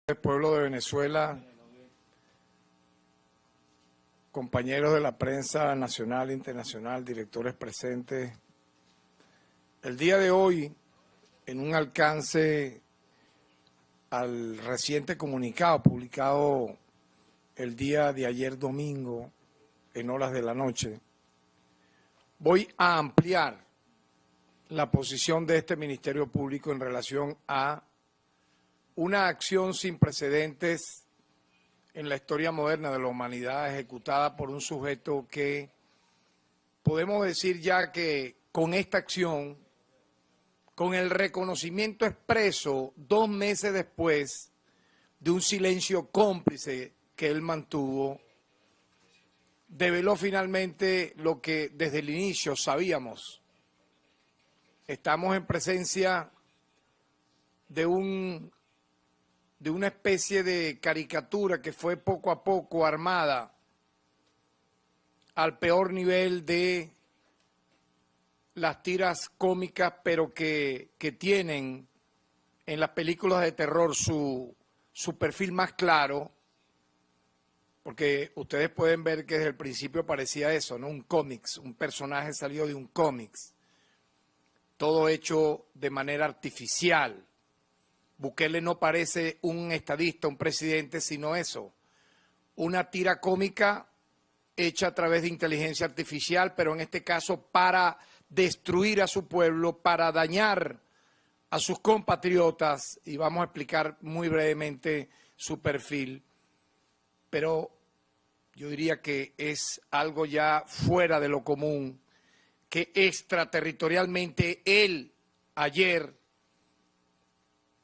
El pueblo de Venezuela, compañeros de la prensa nacional e internacional, directores presentes, el día de hoy, en un alcance al reciente comunicado publicado el día de ayer domingo, en horas de la noche, voy a ampliar la posición de este Ministerio Público en relación a una acción sin precedentes en la historia moderna de la humanidad, ejecutada por un sujeto que podemos decir ya que con esta acción, con el reconocimiento expreso 2 meses después de un silencio cómplice que él mantuvo, develó finalmente lo que desde el inicio sabíamos. Estamos en presencia de una especie de caricatura que fue poco a poco armada al peor nivel de las tiras cómicas, pero que tienen en las películas de terror su perfil más claro, porque ustedes pueden ver que desde el principio parecía eso, ¿no? Un cómics, un personaje salió de un cómics, todo hecho de manera artificial. Bukele no parece un estadista, un presidente, sino eso, una tira cómica hecha a través de inteligencia artificial, pero en este caso para destruir a su pueblo, para dañar a sus compatriotas, y vamos a explicar muy brevemente su perfil, pero yo diría que es algo ya fuera de lo común, que extraterritorialmente él ayer,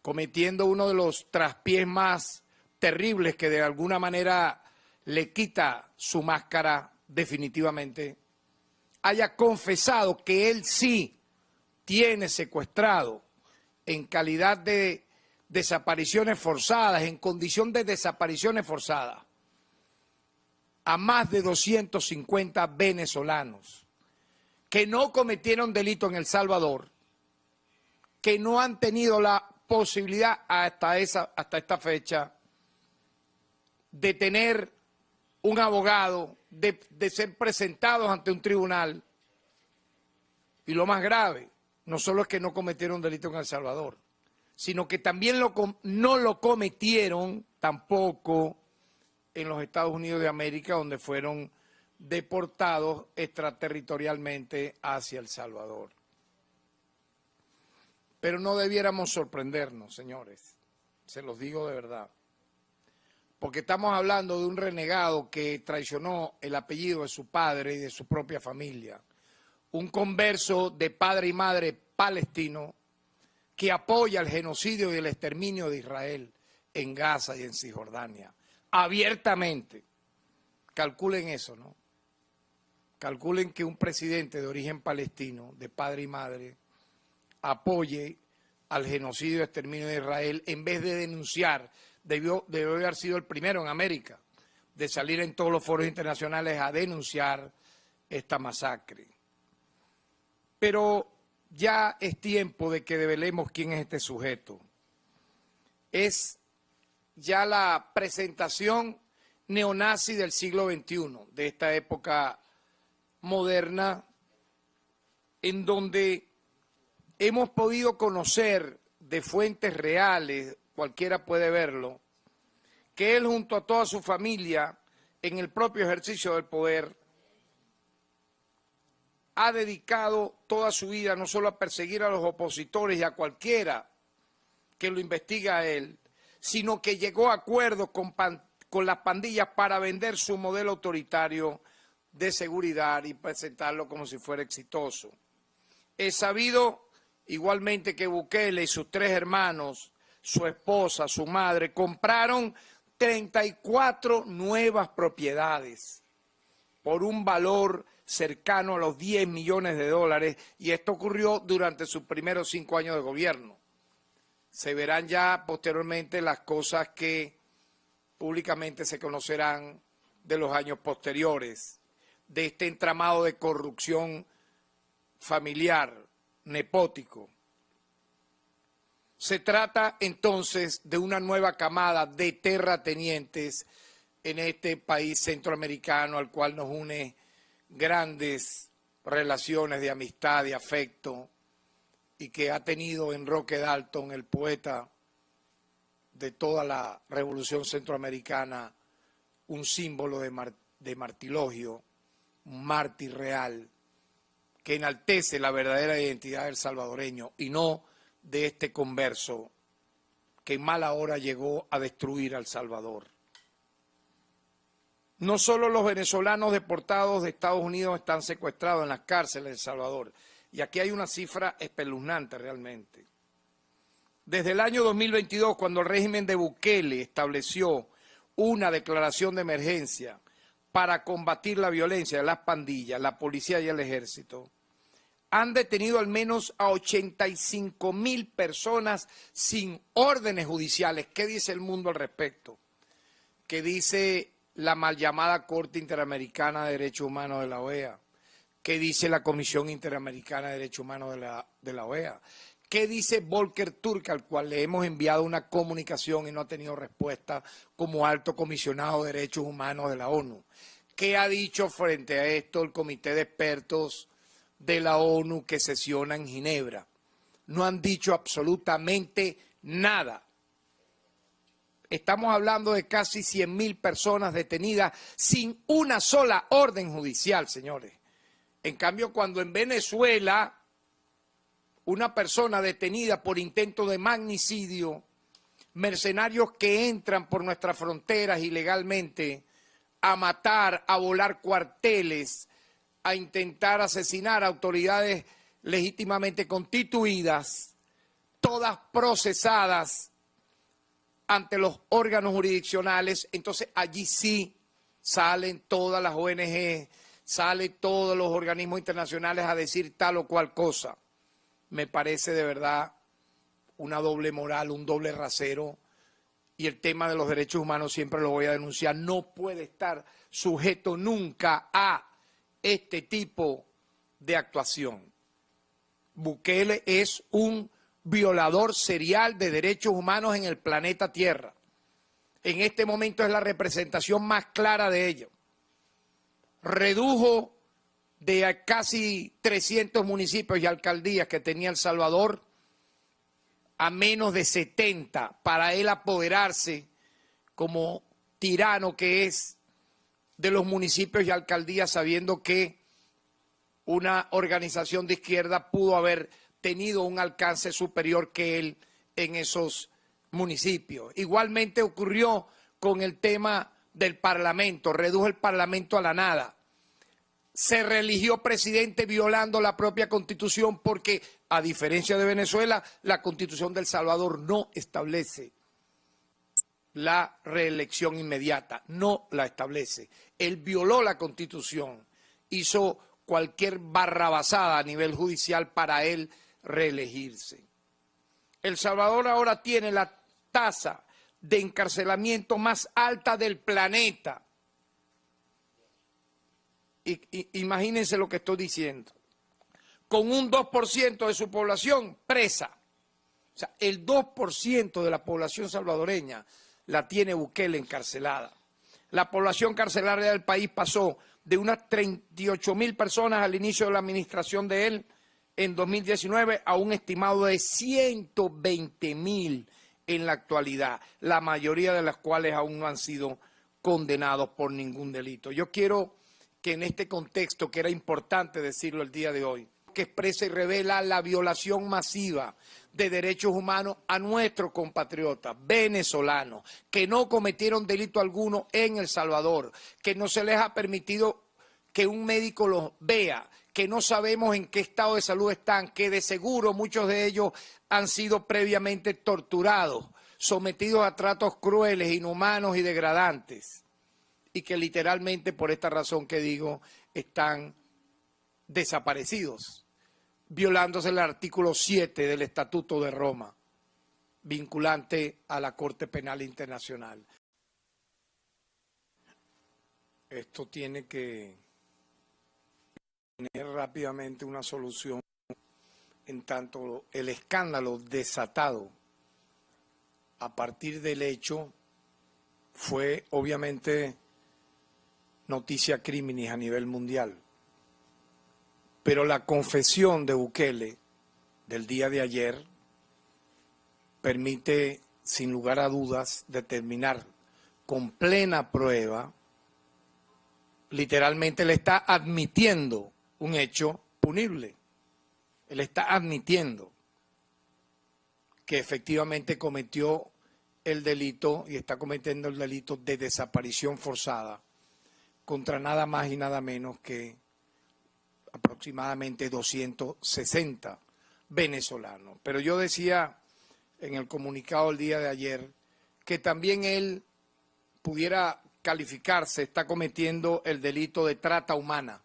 cometiendo uno de los traspiés más terribles que de alguna manera le quita su máscara definitivamente, haya confesado que él sí tiene secuestrado en calidad de desapariciones forzadas, en condición de desapariciones forzadas, a más de 250 venezolanos que no cometieron delito en El Salvador, que no han tenido la posibilidad hasta esta fecha de tener un abogado, de ser presentados ante un tribunal. Y lo más grave, no solo es que no cometieron delito en El Salvador, sino que también no lo cometieron tampoco en los Estados Unidos de América, donde fueron deportados extraterritorialmente hacia El Salvador. Pero no debiéramos sorprendernos, señores, se los digo de verdad, porque estamos hablando de un renegado que traicionó el apellido de su padre y de su propia familia, un converso de padre y madre palestino que apoya el genocidio y el exterminio de Israel en Gaza y en Cisjordania, abiertamente. Calculen eso, ¿no? Calculen que un presidente de origen palestino, de padre y madre, apoye al genocidio y exterminio de Israel en vez de denunciar. Debió haber sido el primero en América de salir en todos los foros internacionales a denunciar esta masacre. Pero ya es tiempo de que develemos quién es este sujeto. Es ya la presentación neonazi del siglo XXI, de esta época moderna, en donde hemos podido conocer de fuentes reales, cualquiera puede verlo, que él junto a toda su familia, en el propio ejercicio del poder, ha dedicado toda su vida no solo a perseguir a los opositores y a cualquiera que lo investiga a él, sino que llegó a acuerdos con las pandillas para vender su modelo autoritario de seguridad y presentarlo como si fuera exitoso. Es sabido igualmente que Bukele y sus 3 hermanos, su esposa, su madre, compraron 34 nuevas propiedades por un valor cercano a los 10 millones de dólares, y esto ocurrió durante sus primeros 5 años de gobierno. Se verán ya posteriormente las cosas que públicamente se conocerán de los años posteriores, de este entramado de corrupción familiar, nepótico. Se trata entonces de una nueva camada de terratenientes en este país centroamericano al cual nos une grandes relaciones de amistad, de afecto, y que ha tenido en Roque Dalton, el poeta de toda la revolución centroamericana, un símbolo de martirologio, un mártir real, que enaltece la verdadera identidad del salvadoreño y no de este converso que en mala hora llegó a destruir a El Salvador. No solo los venezolanos deportados de Estados Unidos están secuestrados en las cárceles de El Salvador, y aquí hay una cifra espeluznante realmente. Desde el año 2022, cuando el régimen de Bukele estableció una declaración de emergencia para combatir la violencia de las pandillas, la policía y el ejército, han detenido al menos a 85.000 personas sin órdenes judiciales. ¿Qué dice el mundo al respecto? ¿Qué dice la mal llamada Corte Interamericana de Derechos Humanos de la OEA? ¿Qué dice la Comisión Interamericana de Derechos Humanos de la OEA? ¿Qué dice Volker Turk, al cual le hemos enviado una comunicación y no ha tenido respuesta como alto comisionado de Derechos Humanos de la ONU? ¿Qué ha dicho frente a esto el Comité de Expertos de la ONU que sesiona en Ginebra? No han dicho absolutamente nada. Estamos hablando de casi 100.000 personas detenidas sin una sola orden judicial, señores. En cambio, cuando en Venezuela una persona detenida por intento de magnicidio, mercenarios que entran por nuestras fronteras ilegalmente a matar, a volar cuarteles, a intentar asesinar a autoridades legítimamente constituidas, todas procesadas ante los órganos jurisdiccionales, entonces allí sí salen todas las ONG, salen todos los organismos internacionales a decir tal o cual cosa. Me parece de verdad una doble moral, un doble rasero, y el tema de los derechos humanos siempre lo voy a denunciar. No puede estar sujeto nunca a este tipo de actuación. Bukele es un violador serial de derechos humanos en el planeta Tierra. En este momento es la representación más clara de ello. Redujo de casi 300 municipios y alcaldías que tenía El Salvador a menos de 70 para él apoderarse como tirano que es de los municipios y alcaldías, sabiendo que una organización de izquierda pudo haber tenido un alcance superior que él en esos municipios. Igualmente ocurrió con el tema del Parlamento, redujo el Parlamento a la nada. Se reeligió presidente violando la propia Constitución porque, a diferencia de Venezuela, la Constitución de El Salvador no establece la reelección inmediata, no la establece. Él violó la Constitución, hizo cualquier barrabasada a nivel judicial para él reelegirse. El Salvador ahora tiene la tasa de encarcelamiento más alta del planeta. Imagínense lo que estoy diciendo. Con un 2% de su población presa. O sea, el 2% de la población salvadoreña la tiene Bukele encarcelada. La población carcelaria del país pasó de unas 38.000 personas al inicio de la administración de él en 2019 a un estimado de 120.000 en la actualidad, la mayoría de las cuales aún no han sido condenados por ningún delito. Yo quiero que en este contexto, que era importante decirlo el día de hoy, que expresa y revela la violación masiva de derechos humanos a nuestros compatriotas venezolanos que no cometieron delito alguno en El Salvador, que no se les ha permitido que un médico los vea, que no sabemos en qué estado de salud están, que de seguro muchos de ellos han sido previamente torturados, sometidos a tratos crueles, inhumanos y degradantes, y que literalmente por esta razón que digo están desaparecidos, violándose el artículo 7 del Estatuto de Roma, vinculante a la Corte Penal Internacional. Esto tiene que tener rápidamente una solución, en tanto el escándalo desatado a partir del hecho fue obviamente noticia criminis a nivel mundial. Pero la confesión de Bukele del día de ayer permite, sin lugar a dudas, determinar con plena prueba, literalmente le está admitiendo un hecho punible. Él está admitiendo que efectivamente cometió el delito y está cometiendo el delito de desaparición forzada contra nada más y nada menos que aproximadamente 260 venezolanos. Pero yo decía en el comunicado el día de ayer que también él pudiera calificarse, está cometiendo el delito de trata humana.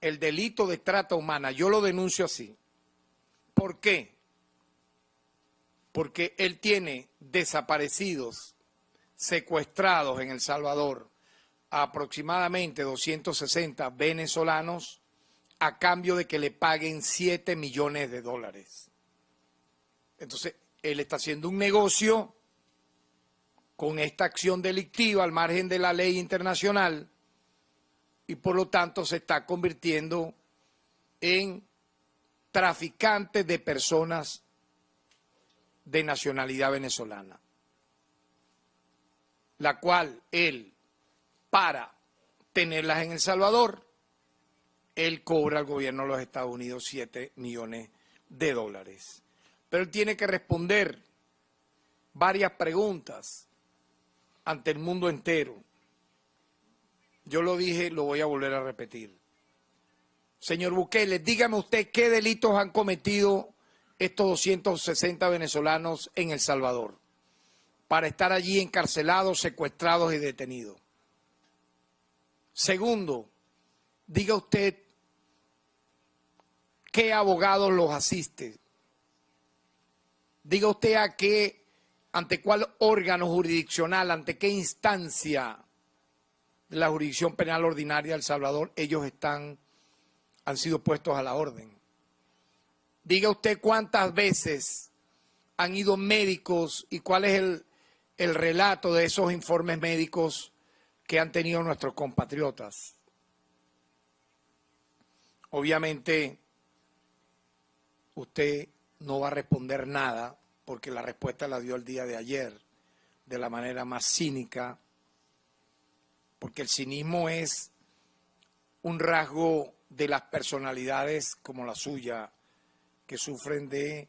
El delito de trata humana, yo lo denuncio así. ¿Por qué? Porque él tiene desaparecidos, secuestrados en El Salvador, a aproximadamente 260 venezolanos a cambio de que le paguen 7 millones de dólares. Entonces, él está haciendo un negocio con esta acción delictiva al margen de la ley internacional y por lo tanto se está convirtiendo en traficante de personas de nacionalidad venezolana, la cual él, para tenerlas en El Salvador, él cobra al gobierno de los Estados Unidos 7 millones de dólares. Pero él tiene que responder varias preguntas ante el mundo entero. Yo lo dije, lo voy a volver a repetir. Señor Bukele, dígame usted qué delitos han cometido estos 260 venezolanos en El Salvador para estar allí encarcelados, secuestrados y detenidos. Segundo, diga usted qué abogados los asiste. Diga usted ante cuál órgano jurisdiccional, ante qué instancia de la jurisdicción penal ordinaria de El Salvador ellos han sido puestos a la orden. Diga usted cuántas veces han ido médicos y cuál es el relato de esos informes médicos que han tenido nuestros compatriotas. Obviamente, usted no va a responder nada porque la respuesta la dio el día de ayer de la manera más cínica, porque el cinismo es un rasgo de las personalidades como la suya, que sufren de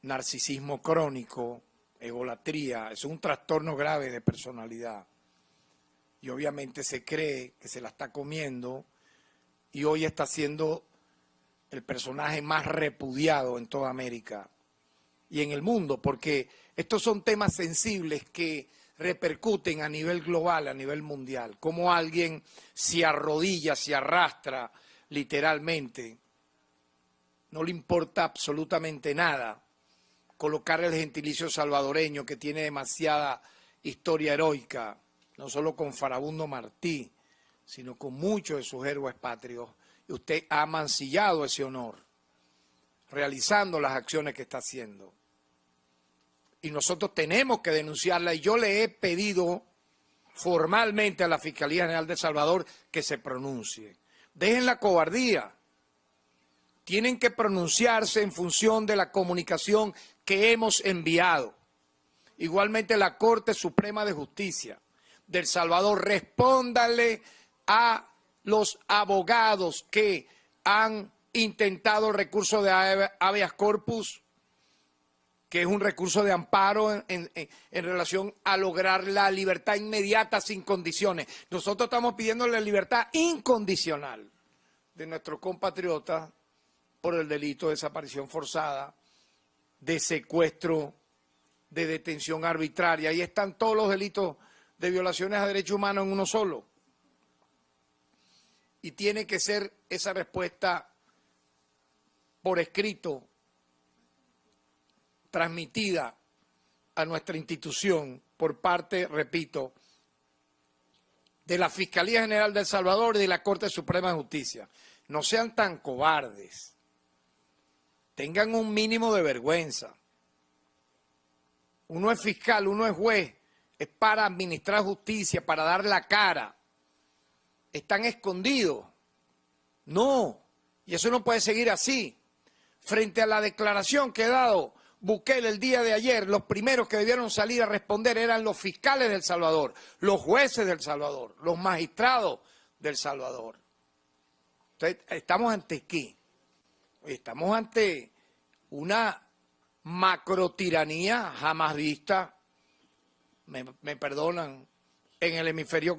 narcisismo crónico, egolatría, es un trastorno grave de personalidad. Y obviamente se cree que se la está comiendo y hoy está siendo el personaje más repudiado en toda América y en el mundo, porque estos son temas sensibles que repercuten a nivel global, a nivel mundial. Cómo alguien se arrodilla, se arrastra literalmente, no le importa absolutamente nada colocar el gentilicio salvadoreño que tiene demasiada historia heroica, no solo con Farabundo Martí, sino con muchos de sus héroes patrios. Y usted ha mancillado ese honor, realizando las acciones que está haciendo. Y nosotros tenemos que denunciarla, y yo le he pedido formalmente a la Fiscalía General de El Salvador que se pronuncie. Dejen la cobardía. Tienen que pronunciarse en función de la comunicación que hemos enviado. Igualmente la Corte Suprema de Justicia de El Salvador, respóndale a los abogados que han intentado el recurso de habeas corpus, que es un recurso de amparo en relación a lograr la libertad inmediata sin condiciones. Nosotros estamos pidiendo la libertad incondicional de nuestros compatriotas por el delito de desaparición forzada, de secuestro, de detención arbitraria. Ahí están todos los delitos de violaciones a derechos humanos en uno solo. Y tiene que ser esa respuesta por escrito, transmitida a nuestra institución por parte, repito, de la Fiscalía General de El Salvador y de la Corte Suprema de Justicia. No sean tan cobardes. Tengan un mínimo de vergüenza. uno es fiscal, uno es juez, es para administrar justicia, para dar la cara. Están escondidos. No, y eso no puede seguir así. Frente a la declaración que ha dado Bukele el día de ayer, los primeros que debieron salir a responder eran los fiscales de El Salvador, los jueces de El Salvador, los magistrados de El Salvador. Entonces, ¿estamos ante qué? Estamos ante una macrotiranía jamás vista, me perdonan, en el hemisferio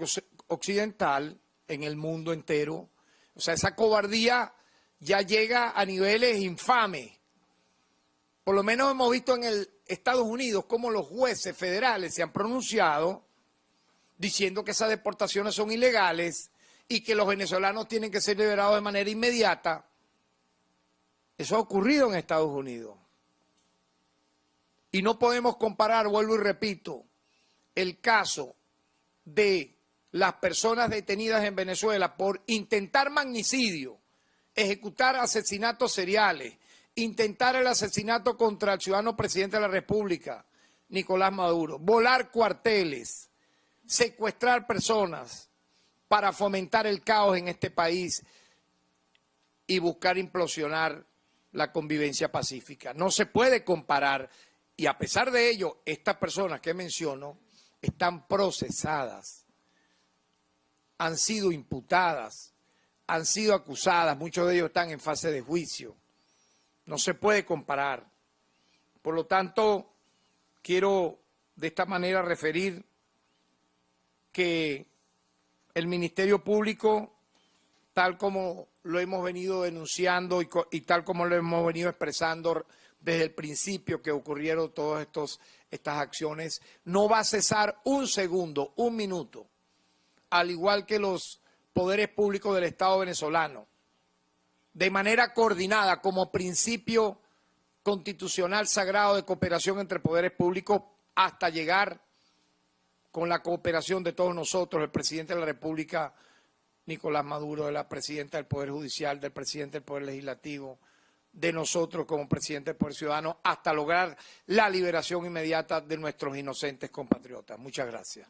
occidental, en el mundo entero. O sea, esa cobardía ya llega a niveles infames. Por lo menos hemos visto en el Estados Unidos cómo los jueces federales se han pronunciado diciendo que esas deportaciones son ilegales y que los venezolanos tienen que ser liberados de manera inmediata. Eso ha ocurrido en Estados Unidos. Y no podemos comparar, vuelvo y repito, el caso de las personas detenidas en Venezuela por intentar magnicidio, ejecutar asesinatos seriales, intentar el asesinato contra el ciudadano presidente de la República, Nicolás Maduro, volar cuarteles, secuestrar personas para fomentar el caos en este país y buscar implosionar la convivencia pacífica. No se puede comparar, y a pesar de ello, estas personas que menciono están procesadas, han sido imputadas, han sido acusadas, muchos de ellos están en fase de juicio. No se puede comparar. Por lo tanto, quiero de esta manera referir que el Ministerio Público, tal como lo hemos venido denunciando y tal como lo hemos venido expresando desde el principio que ocurrieron todas estas acciones, no va a cesar un segundo, un minuto, al igual que los poderes públicos del Estado venezolano, de manera coordinada como principio constitucional sagrado de cooperación entre poderes públicos hasta llegar con la cooperación de todos nosotros, el presidente de la República, Nicolás Maduro, de la presidenta del Poder Judicial, del presidente del Poder Legislativo, de nosotros como presidente del Poder Ciudadano, hasta lograr la liberación inmediata de nuestros inocentes compatriotas. Muchas gracias.